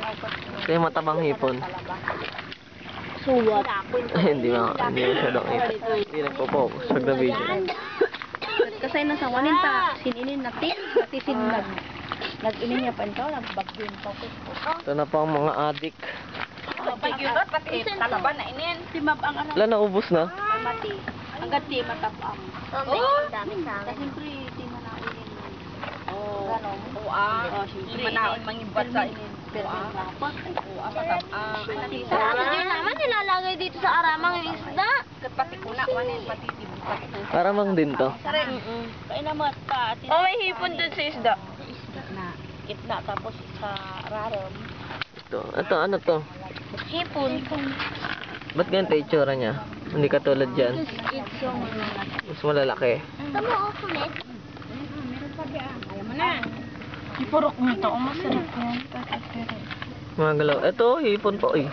Ito yung matabang hipon. Suwat. Hindi masyadong hipon. Hindi nagpo-focus pag na-video. Kasi nasa waninta, sininin natin, pati nag-inin niya pa ito, nagbagyo yung focus ko. Ito na pa ang mga adik. Pag-yurot, pati talaban na inin. Si Mab ang ano. Wala, naubos na. Mati. Ang gati, matapang. Oh, dami sa amin. Siyempre, di manaunin. Oh, Siyempre. manaon mangimbat sa inin. Pero ang dapat, matapang. Sa amin naman nilalagay dito sa aramang yung isda. Pati kuna, wanin, pati Para mang din to. Kaya naman pa. Oh, may hipon dun sa isda. Kitna, tapos sa raram. Ito, ano to? Hipon. Ba't ganito yung itsura niya? Hindi katulad dyan. It's yung Mas malalaki. Tama o, kulit. Ayaw mo na. Ipurok mo ito. Masarap yan. Mga galaw. Ito, hipon po eh.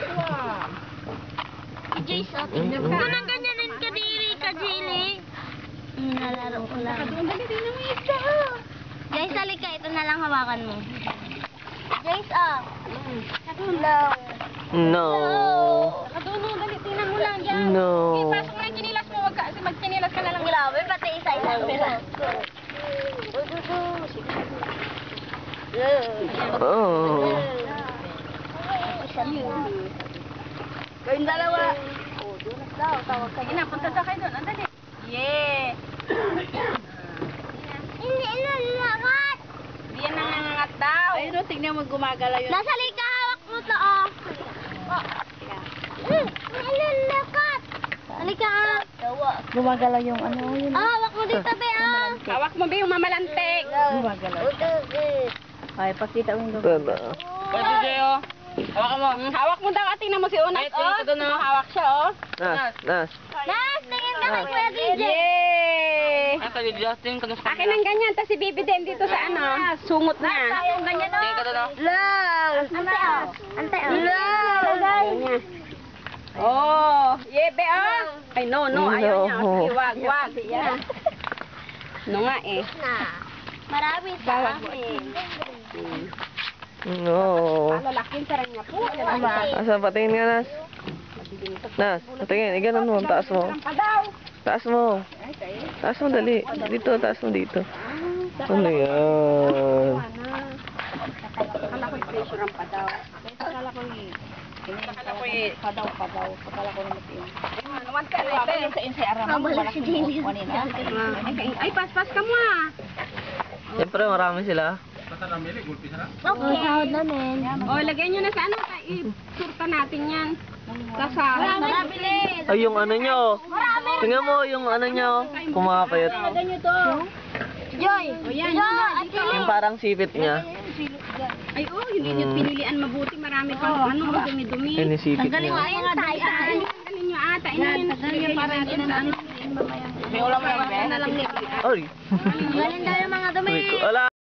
Jace, tingnan mo. Kung nang ganyanin ka diri ka, Jilly. Nilalaro ko lang. Jace, halika. Ito na lang hawakan mo. Jace, Hello. No. Kaduno, dali. Tingnan mo lang dyan. No. Pasok na yung kinilas mo. Wag ka. Magkinilas ka na lang. Grabe, pati isa-isa. Oh. Kayong dalawa. Sige na, punta sa kayo doon. Andali. Yeah. Hindi nalakat. Hindi yan nangangat daw. Ayun o, tignan mo gumagala yun. Nasa lika, hawak mo to, nalalakat. Halika, Gumagala yung ano yun. hawak mo dito, be, Hawak mo ba yung mamalantik? Gumagala. Ay, pakita mo yung Ito na. Pwede sa'yo. Hawak mo. Hawak mo daw. Tingnan mo si Unas. Hawak siya, Nas. Nas, tingin ka kay Kuya DJ. Yay! Kaya Justin, kung Akin ang ganyan. Tapos si Bibi din dito sa ano. Sungot na. Yung ganyan, Ante, Ante, Ganyan. Oh, yebe Ay, no. Ayaw niya. Sige, wag. No nga eh. Marami sa amin. No. Lalaking sarang niya po. Asa, patingin nga, Nas. Nas, patingin. Iganon mo, taas mo. Taas mo. Taas mo, dali. Dito, taas mo dito. Ano yan? Akala ko pressure ang padaw. Akala ko padaw. Akala ko naman yun. Naman ka rin. Sa araman. Wala si Jenny. Ay, pas ka mo ah. Siyempre, marami sila. Okay. Sahod namin. O, lagay nyo na sa ano. Isurta natin yan. Kasara. Marami. Ay, yung ano nyo. Tingnan mo yung ano nyo. Kumapayat. Lagay nyo to. Joy. yan. Yung parang sipit niya. Ay, hindi nyo pinilian mabuti. Marami pang dumi-dumi. Yun yung sipit Tanggalin mo niya. ang mga tayo. Tanggalin nyo ata. Tanggalin para din na ano. May ulam mo yan, Ay. Galing daw yung mga dumi. Wala.